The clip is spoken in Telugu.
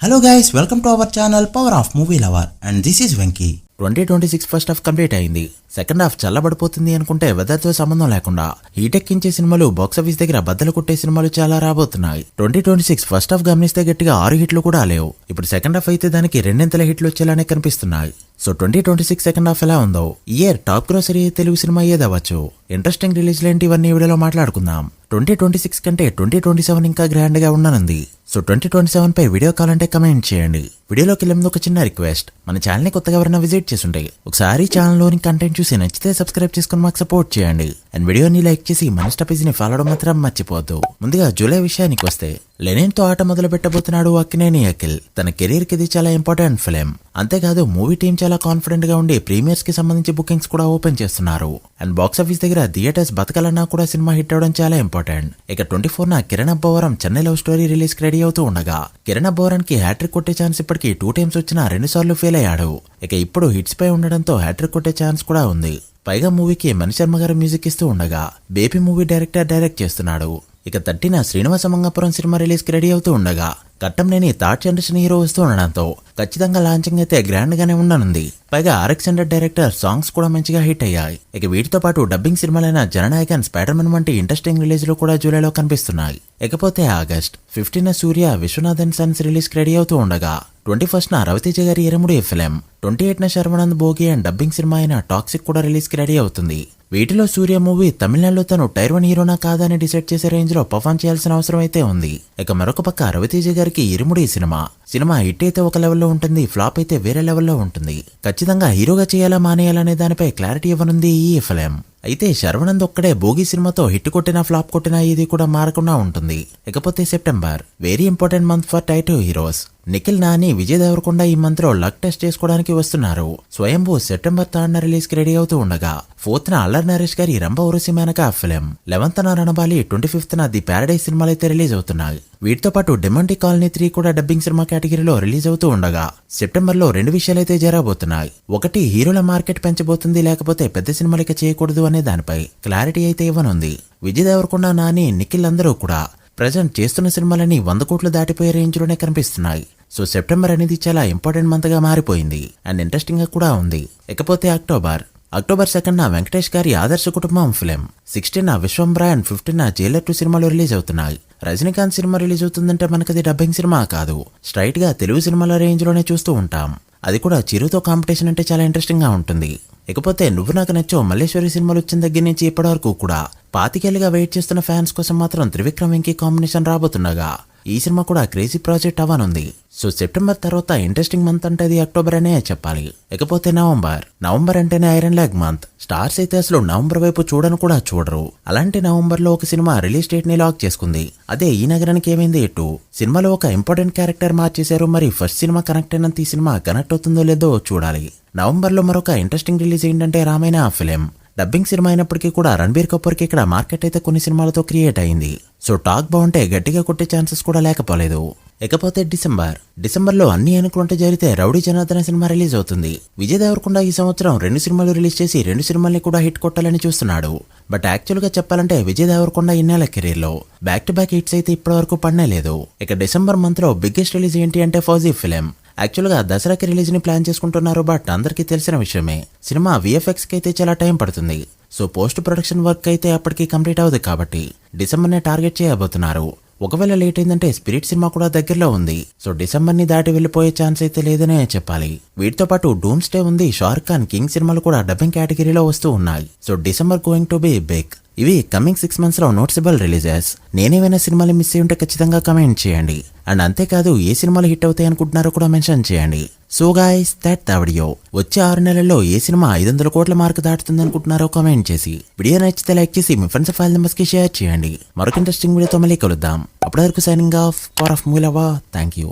Hello guys, welcome to our channel Power of Movie Lover and this is Venky. 2026 first half complete అయింది. సెకండ్ హాఫ్ చల్లబడిపోతుంది అనుకుంటే వెదర్ తో సంబంధం లేకుండా హీట్ ఎక్కించే సినిమాలు బాక్సాఫీస్ దగ్గర బద్దలు కొట్టే సినిమాలు చాలా రాబోతున్నాయి. 2026 ఫస్ట్ హాఫ్ గమనిస్తే గట్టిగా 6 హిట్లు కూడా లేవు. ఇప్పుడు సెకండ్ హాఫ్ అయితే దానికి రెండింతల హిట్లు వచ్చేలానే కనిపిస్తున్నాయి. సో 2026 సెకండ్ హాఫ్ ఎలా ఉందో, ఇయర్ టాప్ గ్రోసరీ తెలుగు సినిమా ఏదవచ్చు, ఇంట్రెస్టింగ్ రిలీజ్ లాంటి ఇవన్నీ వీడియోలో మాట్లాడుకుందాం. 2026 కంటే 2027 ఇంకా గ్రాండ్ గా ఉండనుంది. సో 2027 పై వీడియో కావాలంటే కమెంట్ చేయండి. వీడియోలోకి వెళ్ళే ముందు ఒక చిన్న రిక్వెస్ట్, మన ఛానల్ ని కొత్తగా ఎవరైనా విజిట్ చేస్తుంటే ఒకసారి ఛానల్ లోని కంటెంట్ చూసి నచ్చితే సబ్స్క్రైబ్ చేసుకుని మాకు సపోర్ట్ చేయండి. అండ్ వీడియోని లైక్ చేసి మన స్టాపేజ్ ని ఫాలో అవడం మాత్రం మర్చిపోవద్దు. ముందుగా జూలై విషయానికి వస్తే, లెనిన్ తో ఆట మొదలు పెట్టబోతున్నాడు అక్కినేని అఖిల్. తన కెరీర్ కి ఇది చాలా ఇంపార్టెంట్ ఫిలిం. అంతేకాదు మూవీ టీం చాలా కాన్ఫిడెంట్ గా ఉండి ప్రీమియర్స్ కి సంబంధించి బుకింగ్స్ కూడా ఓపెన్ చేస్తున్నారు. అండ్ బాక్సాఫీస్ దగ్గర థియేటర్స్ బతకాలన్నా కూడా సినిమా హిట్ అవడం చాలా ఇంపార్టెంట్. ఇక 24న Kiran Abbavaram Chennai Love Story release కి రెడీ అవుతూ ఉండగా, కిరణ్ అబ్బవరానికి హ్యాట్రిక్ కొట్టే ఛాన్స్ ఇప్పటికి 2 టైమ్స్ వచ్చినా 2 సార్లు ఫెయిల్ అయ్యాడు. ఇక ఇప్పుడు హిట్స్ పై ఉండడంతో హ్యాట్రిక్ కొట్టే ఛాన్స్ కూడా ఉంది. పైగా మూవీకి మణిశర్మ గారు మ్యూజిక్ ఇస్తూ ఉండగా బేబీ మూవీ డైరెక్ట్ చేస్తున్నాడు. ఇక 30న శ్రీనివాస మంగాపురం సినిమా రిలీజ్ కి రెడీ అవుతూ ఉండగా, కట్టంనేని థర్డ్ జనరేషన్ హీరో వస్తూ ఉండడంతో ఖచ్చితంగా లాంచింగ్ అయితే గ్రాండ్ గానే ఉండనుంది. పైగా RX డైరెక్టర్ సాంగ్స్ కూడా మంచిగా హిట్ అయ్యాయి. ఇక వీటితో పాటు డబ్బింగ్ సినిమాలైన జననాయకన్, స్పైడర్ మ్యాన్ వంటి ఇంట్రెస్టింగ్ రిలీజ్ లో కూడా జూలైలో కనిపిస్తున్నాయి. ఇకపోతే ఆగస్ట్ 15న సూర్య విశ్వనాథన్ సన్స్ రిలీజ్ కి రెడీ అవుతూ ఉండగా, 21న రవితేజ గారి ఇరముడి ఫిలిం, 28న శర్వానంద్ భోగి అండ్ డబ్బింగ్ సినిమా అయిన టాక్సిక్ కూడా రిలీజ్ కి రెడీ అవుతుంది. వీటిలో సూర్య మూవీ తమిళనాడులో తను టైర్ 1 హీరోనా కాదా అని డిసైడ్ చేసే రేంజ్ లో పర్ఫార్మ్ చేయాల్సిన అవసరం అయితే ఉంది. ఇక మరొక పక్క రవితేజ గారికి ఇరుముడి సినిమా హిట్ అయితే ఒక లెవెల్లో ఉంటుంది, ఫ్లాప్ అయితే వేరే లెవెల్లో ఉంటుంది. ఖచ్చితంగా హీరోగా చేయాలా మానేయాలనే దానిపై క్లారిటీ ఇవ్వనుంది ఈ ఫిలిం. అయితే శర్వానంద్ ఒక్కడే భోగి సినిమాతో హిట్ కొట్టినా ఫ్లాప్ కొట్టినా ఇది కూడా మారకుండా ఉంటుంది. ఇకపోతే September very important month for title heroes. Nikhil, Nani, Vijay Devarakonda ఈ మంత్ లో లక్ టెస్ట్ చేసుకోవడానికి వస్తున్నారు. స్వయంభూ సెప్టెంబర్ 3న రిలీజ్ కి రెడీ అవుతూ ఉండగా, 4న అల్లరి నరేష్ గారి రంభ ఉరసి మేనక ఫిలిం, 11న రణబాలి, 25న ది ప్యారడైజ్ సినిమాలు అయితే రిలీజ్ అవుతున్నాయి. వీటితో పాటు డెమంటి కాలనీ 3 కూడా డబ్బింగ్ సినిమా కేటగిరీలో రిలీజ్ అవుతూ ఉండగా, సెప్టెంబర్ లో 2 విషయాలైతే జరగబోతున్నాయి. ఒకటి, హీరోల మార్కెట్ పెంచబోతుంది, లేకపోతే పెద్ద సినిమాలకి చేయకూడదు అనే దానిపై క్లారిటీ అయితే ఇవ్వనుంది. విజయ్ దేవరకొండ, నాని, నిఖిల్ అందరూ కూడా ప్రజెంట్ చేస్తున్న సినిమాలని 100 కోట్లు దాటిపోయే రేంజ్ లోనే కనిపిస్తున్నాయి. సో సెప్టెంబర్ అనేది చాలా ఇంపార్టెంట్ మంత్ గా మారిపోయింది అండ్ ఇంట్రెస్టింగ్ గా కూడా ఉంది. ఇకపోతే అక్టోబర్ 2న వెంకటేష్ గారి ఆదర్శ కుటుంబం ఫిలిం, 16న విశ్వంబ్ర అండ్ 15న జైలర్ 2 సినిమాలు రిలీజ్ అవుతున్నాయి. రజనీకాంత్ సినిమా రిలీజ్ అవుతుందంటే మనకది డబ్బింగ్ సినిమా కాదు, స్ట్రైట్ గా తెలుగు సినిమాల రేంజ్ లోనే చూస్తూ ఉంటాం. అది కూడా చిరుతో కాంపిటీషన్ అంటే చాలా ఇంట్రెస్టింగ్ గా ఉంటుంది. ఇకపోతే నువ్వు నాకు నచ్చో మల్లేశ్వరి సినిమాలు వచ్చిన దగ్గర నుంచి ఇప్పటి వరకు కూడా 25 ఏళ్లుగా వెయిట్ చేస్తున్న ఫ్యాన్స్ కోసం మాత్రం త్రివిక్రమ్ వెంకీ కాంబినేషన్ రాబోతుండగా, ఈ సినిమా కూడా క్రేజీ ప్రాజెక్ట్ అవ్వనుంది. సో సెప్టెంబర్ తర్వాత ఇంట్రెస్టింగ్ మంత్ అంటే అది అక్టోబర్ అనే చెప్పాలి. ఇకపోతే నవంబర్ అంటేనే ఐరన్ లాగ్ మంత్. స్టార్స్ అయితే అసలు నవంబర్ వైపు చూడను కూడా చూడరు. అలాంటి నవంబర్ లో ఒక సినిమా రిలీజ్ డేట్ ని లాక్ చేసుకుంది. అదే ఈ నగరానికి ఏమైంది ఎటు. సినిమాలో ఒక ఇంపార్టెంట్ క్యారెక్టర్ మార్చేశారు. మరి ఫస్ట్ సినిమా కనెక్ట్ అయినంత ఈ సినిమా కనెక్ట్ అవుతుందో లేదో చూడాలి. నవంబర్ లో మరొక ఇంట్రెస్టింగ్ రిలీజ్ ఏంటంటే రామాయణ ఫిలిం. డబ్బింగ్ సినిమా అయినప్పటికీ కూడా రణబీర్ కపూర్ కి ఇక్కడ మార్కెట్ అయితే కొన్ని సినిమాలతో క్రియేట్ అయింది. సో టాక్ బాగుంటే గట్టిగా కొట్టే ఛాన్సెస్ కూడా లేకపోలేదు. ఇకపోతే డిసెంబర్ లో అన్ని అనుకుంటే జరిగితే రౌడీ జనార్దన సినిమా రిలీజ్ అవుతుంది. విజయ్ దేవరకొండ ఈ సంవత్సరం 2 సినిమాలు రిలీజ్ చేసి 2 సినిమాల్ని కూడా హిట్ కొట్టాలని చూస్తున్నాడు. బట్ యాక్చువల్ గా చెప్పాలంటే విజయ్ దేవరకొండ ఇన్నేళ్ల కెరీర్ లో బ్యాక్ టు బ్యాక్ హిట్స్ అయితే ఇప్పటి వరకు పడనే లేదు. ఇక డిసెంబర్ మంత్ లో బిగ్గెస్ట్ రిలీజ్ ఏంటి అంటే ఫౌజీ ఫిలిం. యాక్చువల్ గా దసరాకి రిలీజ్ ని ప్లాన్ చేసుకుంటున్నారు. బట్ అందరికీ తెలిసిన విషయమే, సినిమా VFX కి అయితే చాలా టైం పడుతుంది. సో పోస్ట్ ప్రొడక్షన్ వర్క్ అయితే అప్పటికి కంప్లీట్ అవుతుంది కాబట్టి డిసెంబర్ నే టార్గెట్ చేయబోతున్నారు. ఒకవేళ లేట్ అయిందంటే స్పిరిట్ సినిమా కూడా దగ్గరలో ఉంది. సో డిసెంబర్ ని దాటి వెళ్లిపోయే ఛాన్స్ అయితే లేదనే చెప్పాలి. వీటితో పాటు డూమ్ స్టే ఉంది, షారుఖ్ ఖాన్, కింగ్ సినిమాలు కూడా డబ్బింగ్ కేటగిరీలో వస్తూ ఉన్నాయి. So December going to be big. ఇవి కమింగ్ 6 months లో నోట్సబుల్ రిలీజెస్. నేనేమైనా సినిమాలు మిస్ అయ్యి ఉంటే ఖచ్చితంగా కమెంట్ చేయండి. అండ్ అంతేకాదు ఏ సినిమాలు హిట్ అవుతాయి అనుకుంటున్నారో కూడా మెన్షన్ చేయండి. So guys, that the video. వచ్చే 6 నెలల్లో ఏ సినిమా 500 కోట్ల మార్క్ దాటుతుంది అనుకుంటున్నారో కామెంట్ చేసి, వీడియో నచ్చితే లైక్ చేసి మీ ఫ్రెండ్స్ ఫైల్ నెంబర్స్ కి షేర్ చేయండి. మరొక ఇంట్రెస్టింగ్ వీడియోతో మళ్ళీ కలుద్దాం. అప్పటి వరకు signing off. Power of movie lover. Thank you.